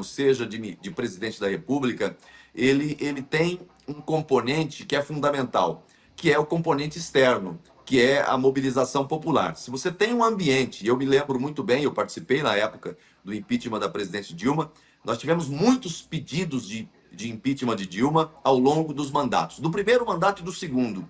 seja de presidente da República, ele tem um componente que é fundamental, que é o componente externo, que é a mobilização popular. Se você tem um ambiente, e eu me lembro muito bem, eu participei na época do impeachment da presidente Dilma, nós tivemos muitos pedidos de impeachment de Dilma ao longo dos mandatos, do primeiro mandato e do segundo.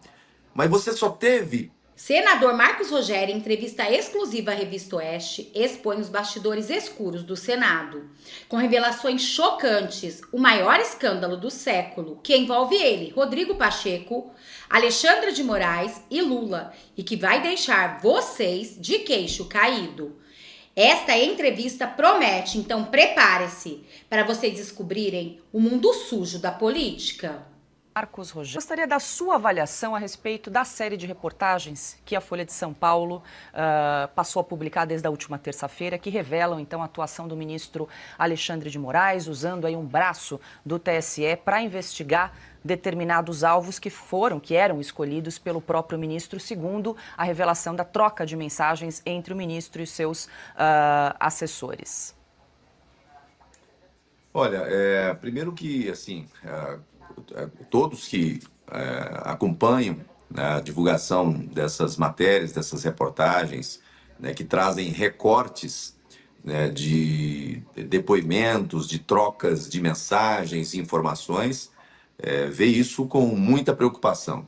Mas você só teve. Senador Marcos Rogério, em entrevista exclusiva à Revista Oeste, expõe os bastidores escuros do Senado, com revelações chocantes, o maior escândalo do século, que envolve ele, Rodrigo Pacheco, Alexandre de Moraes e Lula, e que vai deixar vocês de queixo caído. Esta entrevista promete, então prepare-se para vocês descobrirem o mundo sujo da política. Marcos Rogério, gostaria da sua avaliação a respeito da série de reportagens que a Folha de São Paulo passou a publicar desde a última terça-feira, que revelam então a atuação do ministro Alexandre de Moraes, usando aí um braço do TSE para investigar determinados alvos que eram escolhidos pelo próprio ministro, segundo a revelação da troca de mensagens entre o ministro e seus assessores. Olha, primeiro que, assim, todos que acompanham, né, a divulgação dessas matérias, dessas reportagens, né, que trazem recortes, né, de depoimentos, de trocas de mensagens, informações, vê isso com muita preocupação,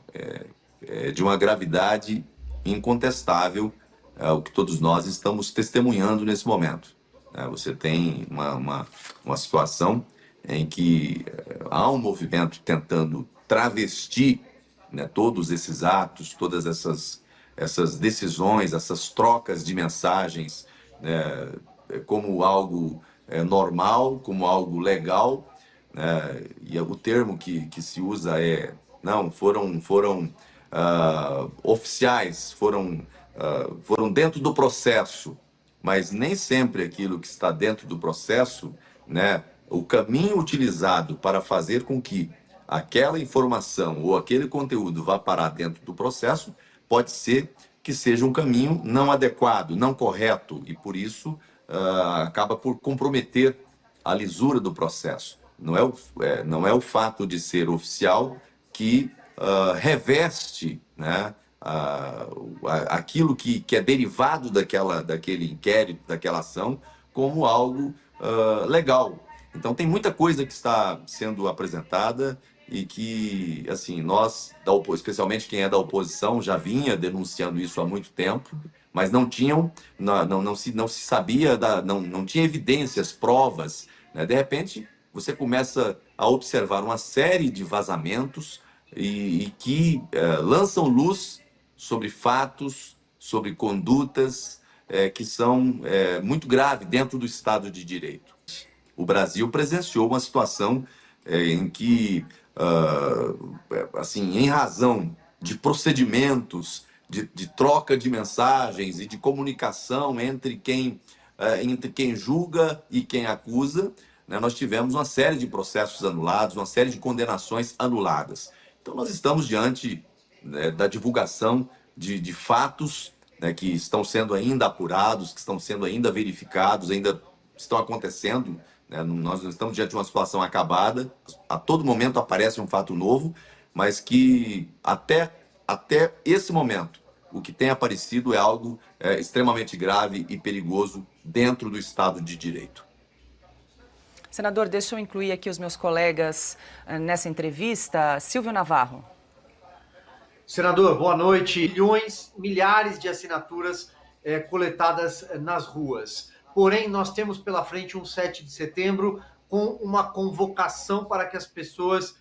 de uma gravidade incontestável, o que todos nós estamos testemunhando nesse momento. Você tem uma situação em que há um movimento tentando travestir, né, todos esses atos, todas essas decisões, essas trocas de mensagens, né, como algo normal, como algo legal, né, e o termo que se usa não, foram oficiais, foram dentro do processo, mas nem sempre aquilo que está dentro do processo, né, o caminho utilizado para fazer com que aquela informação ou aquele conteúdo vá parar dentro do processo, pode ser que seja um caminho não adequado, não correto, e por isso acaba por comprometer a lisura do processo. Não é o fato de ser oficial que reveste, né, aquilo que é derivado daquele inquérito, daquela ação, como algo legal. Então tem muita coisa que está sendo apresentada e que, assim, nós, especialmente quem é da oposição, já vinha denunciando isso há muito tempo, mas não se sabia, não tinha evidências, provas, né? De repente, você começa a observar uma série de vazamentos e que lançam luz sobre fatos, sobre condutas que são muito graves dentro do Estado de Direito. O Brasil presenciou uma situação em que, assim, em razão de procedimentos, de troca de mensagens e de comunicação entre quem julga e quem acusa, né, nós tivemos uma série de processos anulados, uma série de condenações anuladas. Então, nós estamos diante, né, da divulgação de fatos, né, que estão sendo ainda apurados, que estão sendo ainda verificados, ainda estão acontecendo. Nós não estamos diante de uma situação acabada, a todo momento aparece um fato novo, mas que até esse momento, o que tem aparecido é algo extremamente grave e perigoso dentro do Estado de Direito. Senador, deixa eu incluir aqui os meus colegas nessa entrevista. Silvio Navarro. Senador, boa noite. Milhares de assinaturas coletadas nas ruas. Porém, nós temos pela frente um 7 de setembro com uma convocação para que as pessoas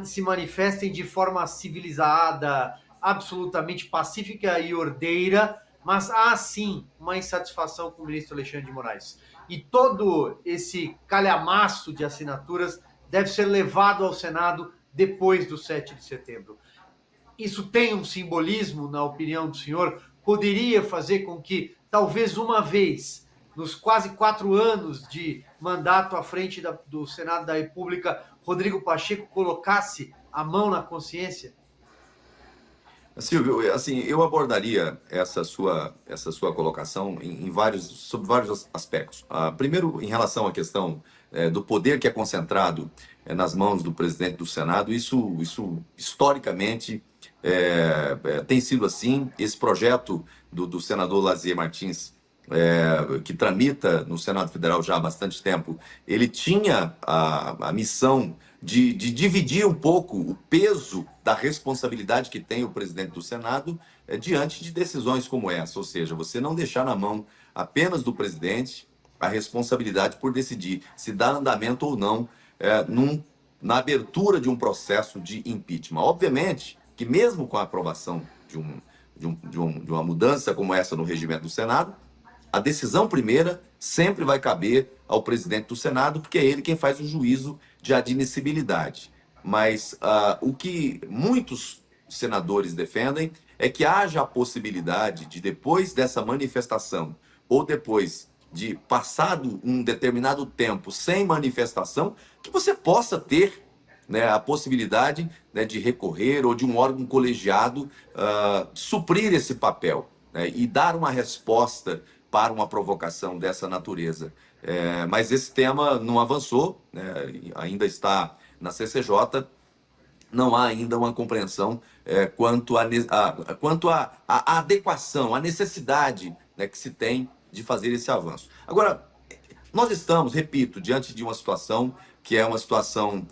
se manifestem de forma civilizada, absolutamente pacífica e ordeira, mas há sim uma insatisfação com o ministro Alexandre de Moraes. E todo esse calhamaço de assinaturas deve ser levado ao Senado depois do 7 de setembro. Isso tem um simbolismo, na opinião do senhor? Poderia fazer com que, talvez uma vez, nos quase 4 anos de mandato à frente do Senado da República, Rodrigo Pacheco colocasse a mão na consciência? Silvio, assim, eu abordaria essa sua colocação sobre vários aspectos. Primeiro, em relação à questão do poder que é concentrado nas mãos do presidente do Senado, isso historicamente tem sido assim. Esse projeto do senador Lazier Martins, que tramita no Senado Federal já há bastante tempo, ele tinha a missão de dividir um pouco o peso da responsabilidade que tem o presidente do Senado diante de decisões como essa, ou seja, você não deixar na mão apenas do presidente a responsabilidade por decidir se dá andamento ou não na abertura de um processo de impeachment. Obviamente que mesmo com a aprovação de uma mudança como essa no regimento do Senado, a decisão primeira sempre vai caber ao presidente do Senado, porque é ele quem faz o juízo de admissibilidade. Mas o que muitos senadores defendem é que haja a possibilidade de, depois dessa manifestação, ou depois de passado um determinado tempo sem manifestação, que você possa ter, né, a possibilidade, né, de recorrer ou de um órgão colegiado suprir esse papel, né, e dar uma resposta para uma provocação dessa natureza. Mas esse tema não avançou, né, ainda está na CCJ, não há ainda uma compreensão quanto à adequação, à necessidade, né, que se tem de fazer esse avanço. Agora, nós estamos, repito, diante de uma situação que é uma situação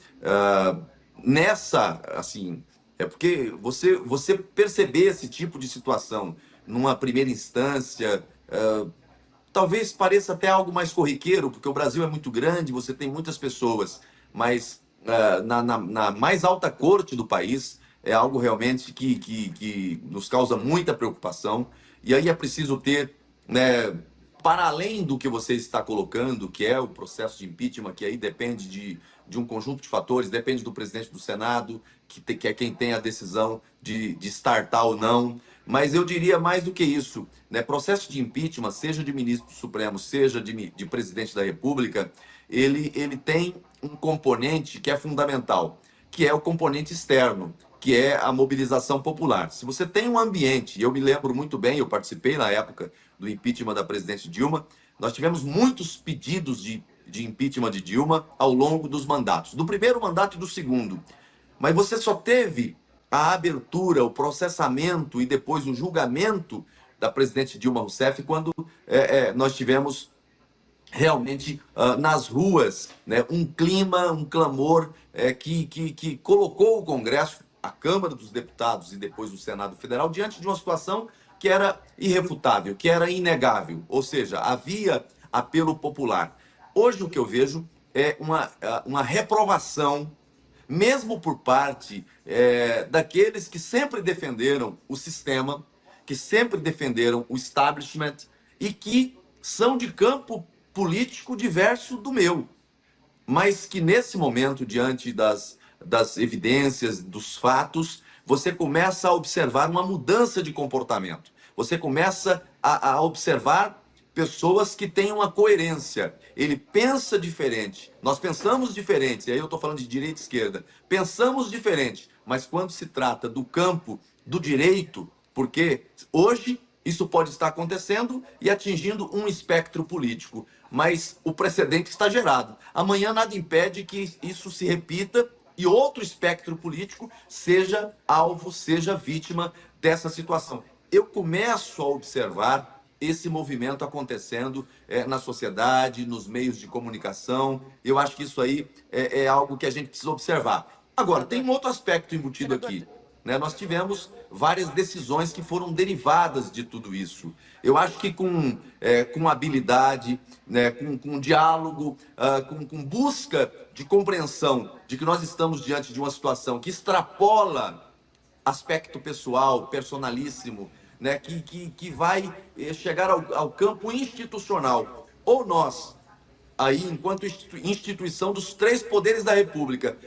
assim, porque você perceber esse tipo de situação numa primeira instância, talvez pareça até algo mais corriqueiro, porque o Brasil é muito grande, você tem muitas pessoas, mas na mais alta corte do país é algo realmente que nos causa muita preocupação. E aí é preciso ter, né, para além do que você está colocando, que é o processo de impeachment, que aí depende de um conjunto de fatores, depende do presidente do Senado, que é quem tem a decisão de startar ou não. Mas eu diria mais do que isso, né? Processo de impeachment, seja de ministro supremo, seja de presidente da República, ele tem um componente que é fundamental, que é o componente externo, que é a mobilização popular. Se você tem um ambiente, e eu me lembro muito bem, eu participei na época do impeachment da presidente Dilma, nós tivemos muitos pedidos de impeachment de Dilma ao longo dos mandatos, do primeiro mandato e do segundo. Mas você só teve a abertura, o processamento e depois o julgamento da presidente Dilma Rousseff quando nós tivemos realmente nas ruas, né, um clima, um clamor que colocou o Congresso, a Câmara dos Deputados e depois o Senado Federal diante de uma situação que era irrefutável, que era inegável, ou seja, havia apelo popular. Hoje o que eu vejo é uma reprovação, mesmo por parte daqueles que sempre defenderam o sistema, que sempre defenderam o establishment e que são de campo político diverso do meu, mas que nesse momento, diante das evidências, dos fatos, você começa a observar uma mudança de comportamento. Você começa a observar pessoas que têm uma coerência. Ele pensa diferente, nós pensamos diferente, e aí eu estou falando de direita e esquerda, pensamos diferente, mas quando se trata do campo do direito, porque hoje isso pode estar acontecendo e atingindo um espectro político, mas o precedente está gerado. Amanhã nada impede que isso se repita e outro espectro político seja alvo, seja vítima dessa situação. Eu começo a observar esse movimento acontecendo na sociedade, nos meios de comunicação. Eu acho que isso aí é algo que a gente precisa observar. Agora, tem um outro aspecto embutido aqui, né? Nós tivemos várias decisões que foram derivadas de tudo isso. Eu acho que com habilidade, né, com diálogo, com busca de compreensão de que nós estamos diante de uma situação que extrapola aspecto pessoal, personalíssimo, né, que vai chegar ao campo institucional. Ou nós, aí, enquanto instituição dos três poderes da República,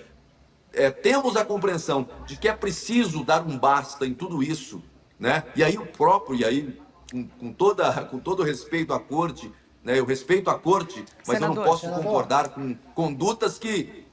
temos a compreensão de que é preciso dar um basta em tudo isso, né? E aí com todo o respeito à corte, né? Eu respeito a corte, mas senador, eu não posso concordar com condutas que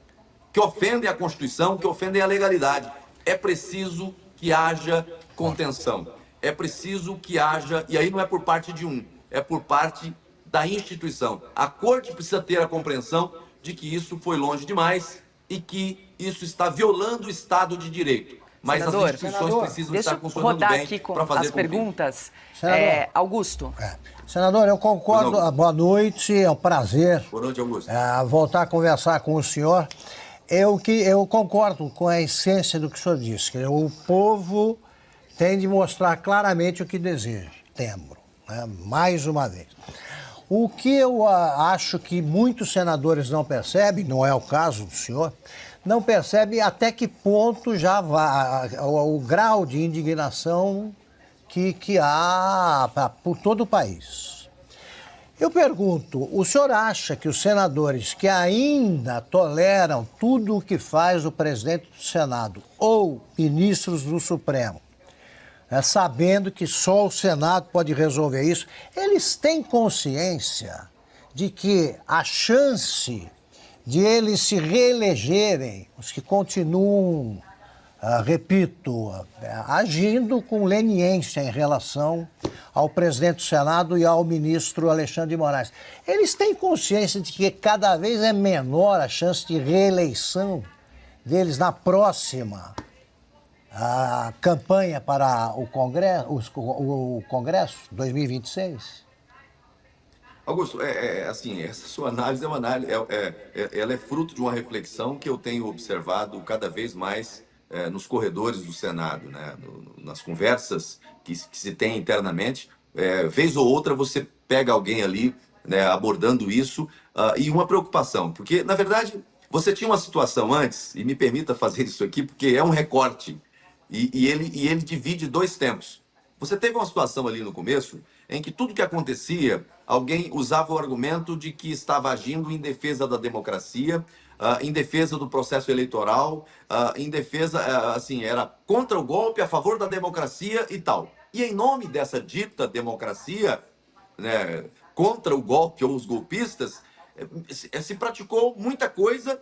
ofendem a Constituição, que ofendem a legalidade. É preciso que haja contenção. É preciso que haja, e aí não é por parte de um, é por parte da instituição. A corte precisa ter a compreensão de que isso foi longe demais e que isso está violando o Estado de Direito. Mas Senador, as instituições precisam deixa estar eu funcionando rodar bem aqui com para fazer as perguntas. Senador. Augusto. Senador, eu concordo. Pois não. Boa noite, é um prazer Boa noite, Augusto. voltar a conversar com o senhor. Eu concordo com a essência do que o senhor disse, que o povo tem de mostrar claramente o que deseja, setembro, né? Mais uma vez. O que eu acho que muitos senadores não percebem, não é o caso do senhor, não percebem até que ponto já vai o grau de indignação que há por todo o país. Eu pergunto, o senhor acha que os senadores que ainda toleram tudo o que faz o presidente do Senado ou ministros do Supremo, sabendo que só o Senado pode resolver isso, eles têm consciência de que a chance de eles se reelegerem, os que continuam, repito, agindo com leniência em relação ao presidente do Senado e ao ministro Alexandre de Moraes, eles têm consciência de que cada vez é menor a chance de reeleição deles na próxima a campanha para o Congresso 2026? Augusto, assim, essa sua análise é uma análise, ela é fruto de uma reflexão que eu tenho observado cada vez mais nos corredores do Senado, né? Nas conversas que se tem internamente. Vez ou outra você pega alguém ali, né, abordando isso, e uma preocupação, porque, na verdade, você tinha uma situação antes, e me permita fazer isso aqui, porque é um recorte, e ele divide dois tempos. Você teve uma situação ali no começo em que tudo que acontecia, alguém usava o argumento de que estava agindo em defesa da democracia, em defesa do processo eleitoral, em defesa, assim, era contra o golpe, a favor da democracia e tal. E em nome dessa dita democracia, né, contra o golpe ou os golpistas, se praticou muita coisa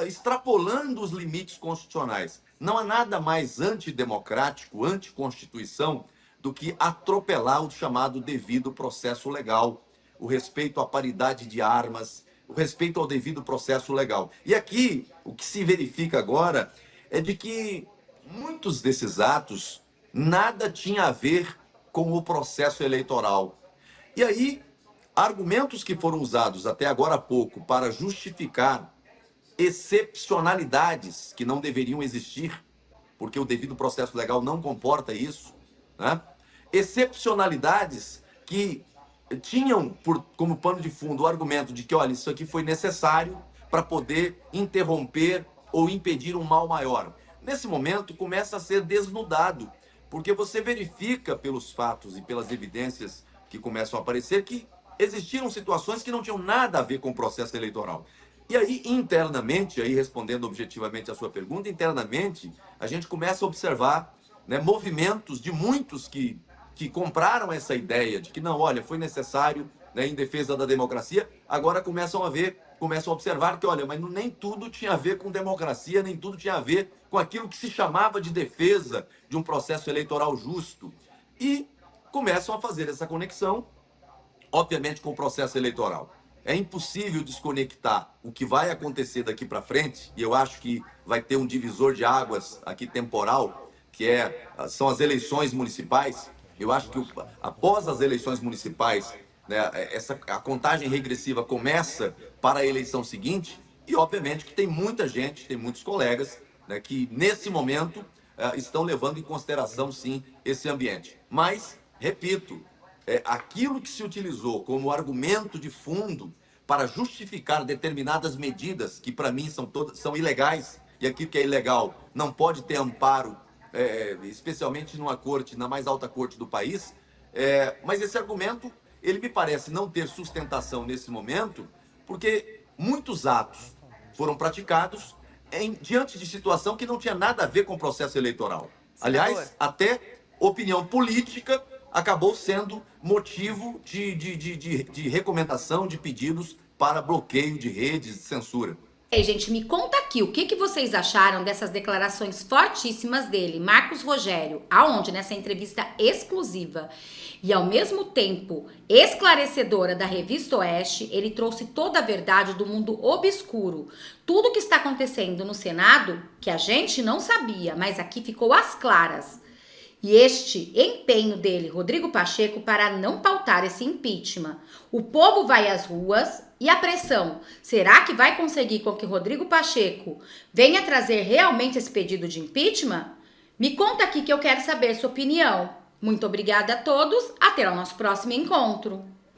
extrapolando os limites constitucionais. Não há nada mais antidemocrático, anticonstituição, do que atropelar o chamado devido processo legal, o respeito à paridade de armas, o respeito ao devido processo legal. E aqui, o que se verifica agora é de que muitos desses atos nada tinha a ver com o processo eleitoral. E aí, argumentos que foram usados até agora há pouco para justificar excepcionalidades que não deveriam existir, porque o devido processo legal não comporta isso, né? Excepcionalidades que tinham como pano de fundo o argumento de que, olha, isso aqui foi necessário para poder interromper ou impedir um mal maior. Nesse momento, começa a ser desnudado, porque você verifica pelos fatos e pelas evidências que começam a aparecer que existiram situações que não tinham nada a ver com o processo eleitoral. E aí, internamente, aí respondendo objetivamente a sua pergunta, internamente, a gente começa a observar, né, movimentos de muitos que compraram essa ideia de que, não, olha, foi necessário, né, em defesa da democracia, agora começam a observar que, olha, mas nem tudo tinha a ver com democracia, nem tudo tinha a ver com aquilo que se chamava de defesa de um processo eleitoral justo. E começam a fazer essa conexão, obviamente, com o processo eleitoral. É impossível desconectar o que vai acontecer daqui para frente, e eu acho que vai ter um divisor de águas aqui temporal, que são as eleições municipais. Eu acho que após as eleições municipais, né, a contagem regressiva começa para a eleição seguinte, e obviamente que tem muita gente, tem muitos colegas, né, que nesse momento estão levando em consideração, sim, esse ambiente. Mas, repito, aquilo que se utilizou como argumento de fundo para justificar determinadas medidas que, para mim, são ilegais, e aquilo que é ilegal não pode ter amparo, especialmente numa corte, na mais alta corte do país, mas esse argumento, ele me parece não ter sustentação nesse momento, porque muitos atos foram praticados diante de situação que não tinha nada a ver com o processo eleitoral. Aliás, até opinião política acabou sendo motivo de recomendação, de pedidos para bloqueio de redes, de censura. E aí, gente, me conta aqui, o que vocês acharam dessas declarações fortíssimas dele, Marcos Rogério, aonde? Nessa entrevista exclusiva e ao mesmo tempo esclarecedora da Revista Oeste, ele trouxe toda a verdade do mundo obscuro. Tudo que está acontecendo no Senado, que a gente não sabia, mas aqui ficou às claras. E este empenho dele, Rodrigo Pacheco, para não pautar esse impeachment. O povo vai às ruas e a pressão. Será que vai conseguir com que Rodrigo Pacheco venha trazer realmente esse pedido de impeachment? Me conta aqui que eu quero saber sua opinião. Muito obrigada a todos. Até o nosso próximo encontro.